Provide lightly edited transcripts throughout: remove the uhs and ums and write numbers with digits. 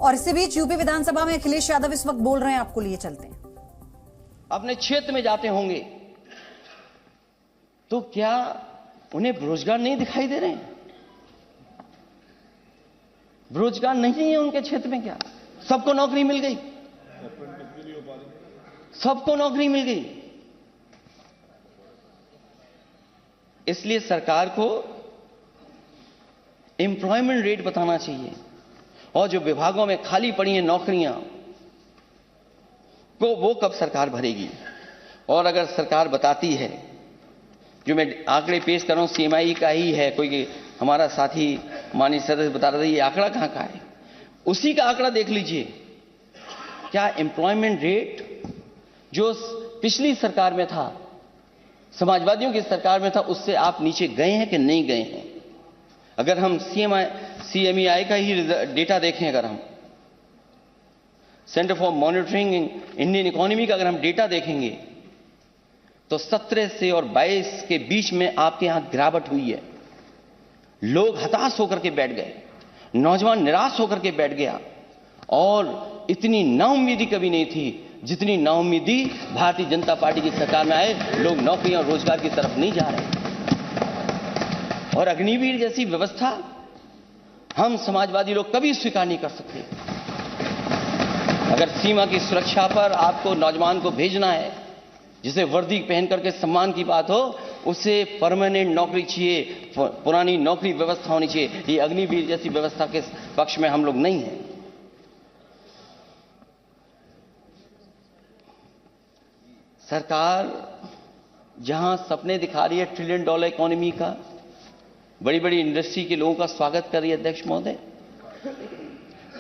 और इसी बीच यूपी विधानसभा में अखिलेश यादव इस वक्त बोल रहे हैं, आपको लिए चलते हैं। अपने क्षेत्र में जाते होंगे तो क्या उन्हें बेरोजगार नहीं दिखाई दे रहे हैं? बेरोजगार नहीं है उनके क्षेत्र में? क्या सबको नौकरी मिल गई? सबको नौकरी मिल गई। इसलिए सरकार को एम्प्लॉयमेंट रेट बताना चाहिए और जो विभागों में खाली पड़ी हैं नौकरियां को वो कब सरकार भरेगी। और अगर सरकार बताती है, जो मैं आंकड़े पेश कर रहा हूं सीएमआई का ही है, कोई हमारा साथी माननीय सदस्य बता रहा था ये आंकड़ा कहां का है, उसी का आंकड़ा देख लीजिए। क्या एम्प्लॉयमेंट रेट जो पिछली सरकार में था, समाजवादियों की सरकार में था, उससे आप नीचे गए हैं कि नहीं गए हैं? अगर हम सीएमईआई का ही डेटा देखें, अगर हम centre for monitoring Indian economy का अगर हम डेटा देखेंगे तो 17 से और 22 के बीच में आपके यहां गिरावट हुई है। लोग हताश होकर के बैठ गए, नौजवान निराश होकर के बैठ गया, और इतनी नाउम्मीदी कभी नहीं थी जितनी नाउम्मीदी भारतीय जनता पार्टी की सरकार में आए। लोग नौकरी और रोजगार की तरफ नहीं जा रहे। और अग्निवीर जैसी व्यवस्था हम समाजवादी लोग कभी स्वीकार नहीं कर सकते। अगर सीमा की सुरक्षा पर आपको नौजवान को भेजना है, जिसे वर्दी पहन करके सम्मान की बात हो, उसे परमानेंट नौकरी चाहिए, पुरानी नौकरी व्यवस्था होनी चाहिए। ये अग्निवीर जैसी व्यवस्था के पक्ष में हम लोग नहीं हैं। सरकार जहां सपने दिखा रही है $1 ट्रिलियन इकोनॉमी का, बड़ी बड़ी इंडस्ट्री के लोगों का स्वागत कर रही है अध्यक्ष महोदय,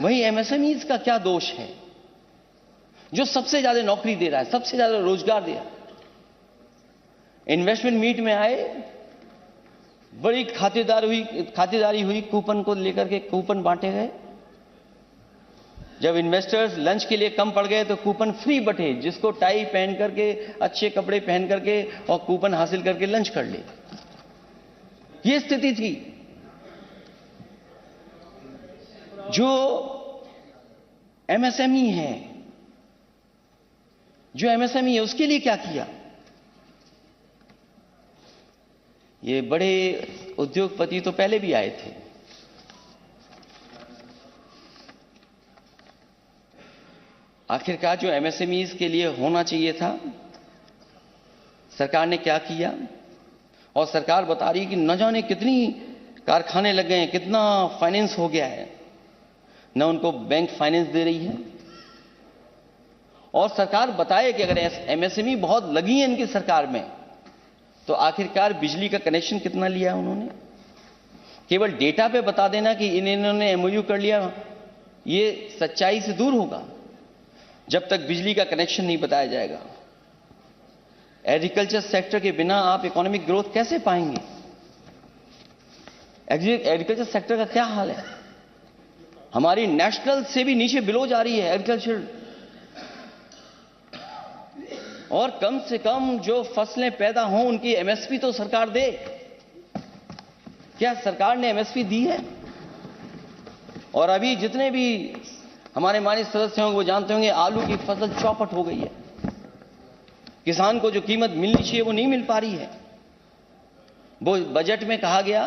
वहीं एमएसएमईज का क्या दोष है जो सबसे ज्यादा नौकरी दे रहा है, सबसे ज्यादा रोजगार दे रहा है? इन्वेस्टमेंट मीट में आए, बड़ी खातिरदारी हुई, कूपन को लेकर के कूपन बांटे गए। जब इन्वेस्टर्स लंच के लिए कम पड़ गए तो कूपन फ्री बंटे, जिसको टाई पहन करके, अच्छे कपड़े पहन करके और कूपन हासिल करके लंच कर ले। यह स्थिति थी। जो एमएसएमई है उसके लिए क्या किया? ये बड़े उद्योगपति तो पहले भी आए थे, आखिरकार जो एमएसएमईज के लिए होना चाहिए था, सरकार ने क्या किया? और सरकार बता रही है कि न जाने कितनी कारखाने लग गए हैं, कितना फाइनेंस हो गया है, न उनको बैंक फाइनेंस दे रही है। और सरकार बताए कि अगर एमएसएमई बहुत लगी है इनकी सरकार में, तो आखिरकार बिजली का कनेक्शन कितना लिया उन्होंने? केवल डेटा पे बता देना कि इन्होंने एमओयू कर लिया, ये सच्चाई से दूर होगा जब तक बिजली का कनेक्शन नहीं बताया जाएगा। एग्रीकल्चर सेक्टर के बिना आप इकोनॉमिक ग्रोथ कैसे पाएंगे? एग्रीकल्चर सेक्टर का क्या हाल है? हमारी नेशनल से भी नीचे बिलो जा रही है एग्रीकल्चर। और कम से कम जो फसलें पैदा हों उनकी एमएसपी तो सरकार दे। क्या सरकार ने एमएसपी दी है? और अभी जितने भी हमारे माननीय सदस्य होंगे वो जानते होंगे, आलू की फसल चौपट हो गई है। किसान को जो कीमत मिलनी चाहिए वो नहीं मिल पा रही है। वो बजट में कहा गया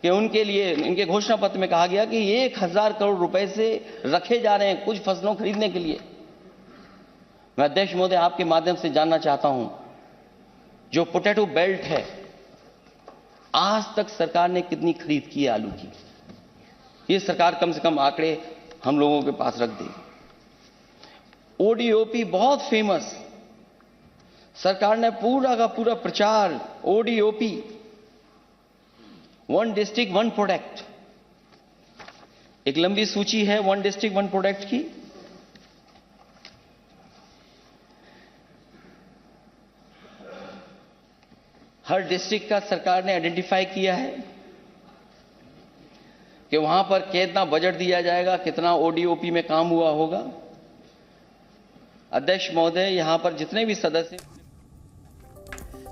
कि उनके लिए, इनके घोषणा पत्र में कहा गया कि 1000 करोड़ रुपए से रखे जा रहे हैं कुछ फसलों खरीदने के लिए। मैं अध्यक्ष महोदय आपके माध्यम से जानना चाहता हूं, जो पोटैटो बेल्ट है, आज तक सरकार ने कितनी खरीद की है आलू की? ये सरकार कम से कम आंकड़े हम लोगों के पास रख दे। ओडीओपी बहुत फेमस, सरकार ने पूरा का पूरा प्रचार ODOP, one district one product, एक लंबी सूची है वन डिस्ट्रिक्ट वन प्रोडक्ट की। हर डिस्ट्रिक्ट का सरकार ने आइडेंटिफाई किया है कि वहां पर कितना बजट दिया जाएगा, कितना ओडीओपी में काम हुआ होगा। अध्यक्ष महोदय, यहां पर जितने भी सदस्य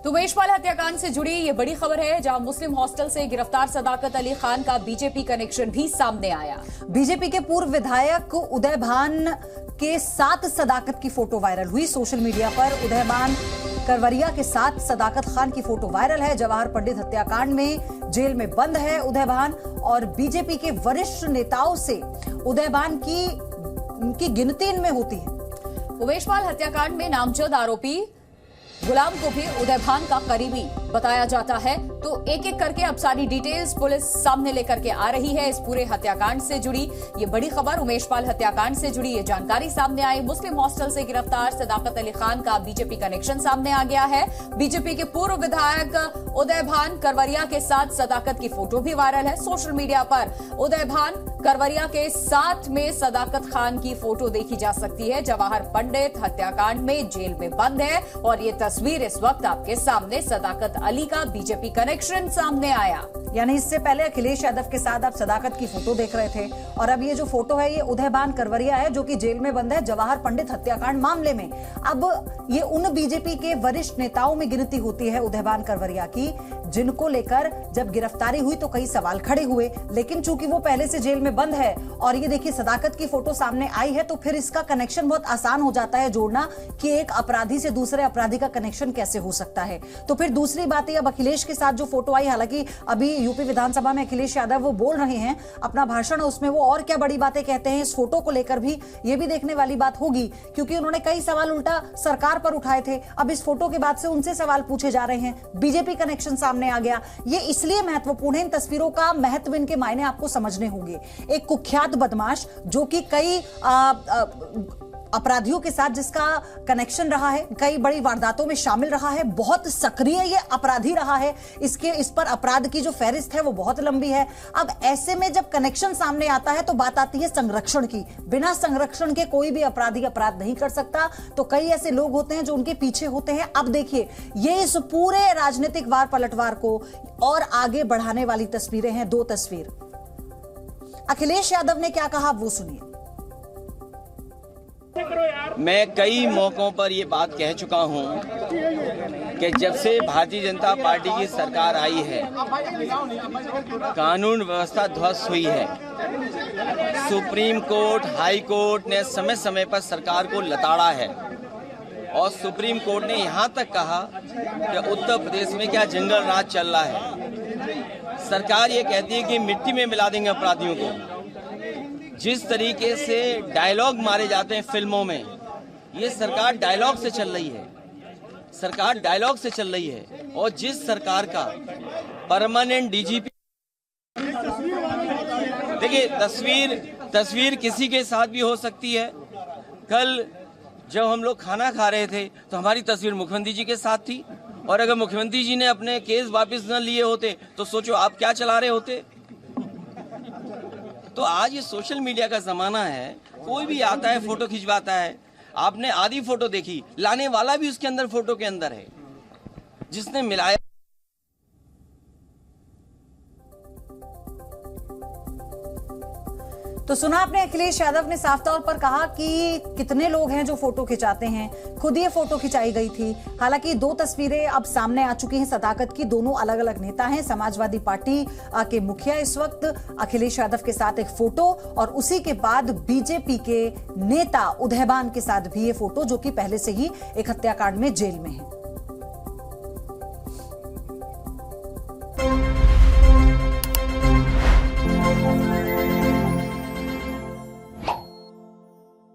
तो उमेशपाल हत्याकांड से जुड़ी ये बड़ी खबर है, जहां मुस्लिम हॉस्टल से गिरफ्तार सदाकत अली खान का बीजेपी कनेक्शन भी सामने आया। बीजेपी के पूर्व विधायक उदय भान के साथ सदाकत की फोटो वायरल हुई। सोशल मीडिया पर उदय भान करवरिया के साथ सदाकत खान की फोटो वायरल है। जवाहर पंडित हत्याकांड में जेल में बंद है उदय भान, और बीजेपी के वरिष्ठ नेताओं से उदय भान की गिनती इनमें होती है। उमेशपाल हत्याकांड में नामजद आरोपी गुलाम को भी उदय भान का करीबी बताया जाता है। तो एक एक करके अब सारी डिटेल्स पुलिस सामने लेकर के आ रही है। इस पूरे हत्याकांड से जुड़ी ये बड़ी खबर, उमेशपाल हत्याकांड से जुड़ी ये जानकारी सामने आई। मुस्लिम हॉस्टल से गिरफ्तार सदाकत अली खान का बीजेपी कनेक्शन सामने आ गया है। बीजेपी के पूर्व विधायक उदय भान करवरिया के साथ सदाकत की फोटो भी वायरल है। सोशल मीडिया पर उदय भान करवरिया के साथ में सदाकत खान की फोटो देखी जा सकती है। जवाहर पंडित हत्याकांड में जेल में बंद है, और ये तस्वीर इस वक्त आपके सामने सदाकत अली का बीजेपी कनेक्शन सामने आया। यानी इससे पहले अखिलेश यादव के साथ आप सदाकत की फोटो देख रहे थे, और अब ये जो फोटो है ये उदय भान करवरिया है, जो कि जेल में बंद है जवाहर पंडित हत्याकांड मामले में। अब ये उन बीजेपी के वरिष्ठ नेताओं में गिनती होती है उदय भान करवरिया की, जिनको लेकर जब गिरफ्तारी हुई तो कई सवाल खड़े हुए, लेकिन चूंकि वो पहले से जेल में बंद है और ये देखिए सदाकत की फोटो सामने आई है, तो फिर इसका कनेक्शन बहुत आसान हो जाता है जोड़ना कि एक अपराधी से दूसरे अपराधी का कनेक्शन कैसे हो सकता है। तो फिर दूसरी बात है, अब अखिलेश के साथ जो फोटो आई, हालांकि अभी यूपी विधानसभा में अखिलेश यादव वो बोल रहे हैं अपना भाषण, उसमें वो और क्या बड़ी बातें कहते हैं इस फोटो को लेकर भी ये भी देखने वाली बात होगी, क्योंकि उन्होंने कई सवाल उल्टा सरकार पर उठाए थे। अब इस फोटो के बाद से उनसे सवाल पूछे जा रहे हैं, बीजेपी कनेक्शन सामने आ गया। ये इसलिए महत्वपूर्ण है, इन तस्वीरों का महत्व, इनके मायने आपको समझने होंगे। एक कुख्यात बदमाश जो कि कई अपराधियों के साथ जिसका कनेक्शन रहा है, कई बड़ी वारदातों में शामिल रहा है, बहुत सक्रिय ये अपराधी रहा है, इस पर अपराध की जो फहरिस्त है वो बहुत लंबी है। अब ऐसे में जब कनेक्शन सामने आता है तो बात आती है संरक्षण की। बिना संरक्षण के कोई भी अपराधी अपराध नहीं कर सकता, तो कई ऐसे लोग होते हैं जो उनके पीछे होते हैं। अब देखिए ये इस पूरे राजनीतिक वार पलटवार को और आगे बढ़ाने वाली तस्वीरें हैं। दो तस्वीर, अखिलेश यादव ने क्या कहा वो सुनिए। मैं कई मौकों पर ये बात कह चुका हूं कि जब से भारतीय जनता पार्टी की सरकार आई है, कानून व्यवस्था ध्वस्त हुई है। सुप्रीम कोर्ट, हाई कोर्ट ने समय समय पर सरकार को लताड़ा है, और सुप्रीम कोर्ट ने यहां तक कहा कि उत्तर प्रदेश में क्या जंगल राज चल रहा है। सरकार ये कहती है कि मिट्टी में मिला देंगे अपराधियों को। जिस तरीके से डायलॉग मारे जाते हैं फिल्मों में, ये सरकार डायलॉग से चल रही है, सरकार डायलॉग से चल रही है। और जिस सरकार का परमानेंट डीजीपी, देखिए तस्वीर किसी के साथ भी हो सकती है। कल जब हम लोग खाना खा रहे थे तो हमारी तस्वीर मुख्यमंत्री जी के साथ थी, और अगर मुख्यमंत्री जी ने अपने केस वापस न लिए होते तो सोचो आप क्या चला रहे होते। तो आज ये सोशल मीडिया का जमाना है, कोई भी आता है फोटो खिंचवाता है। आपने आधी फोटो देखी, लाने वाला भी उसके अंदर फोटो के अंदर है, जिसने मिलाया। तो सुना आपने, अखिलेश यादव ने साफ तौर पर कहा कि कितने लोग हैं जो फोटो खिंचाते हैं, खुद ये फोटो खिंचाई गई थी। हालांकि दो तस्वीरें अब सामने आ चुकी हैं सदाकत की, दोनों अलग अलग नेता हैं। समाजवादी पार्टी के मुखिया इस वक्त अखिलेश यादव के साथ एक फोटो, और उसी के बाद बीजेपी के नेता उदय भान के साथ भी ये फोटो, जो कि पहले से ही एक हत्याकांड में जेल में है।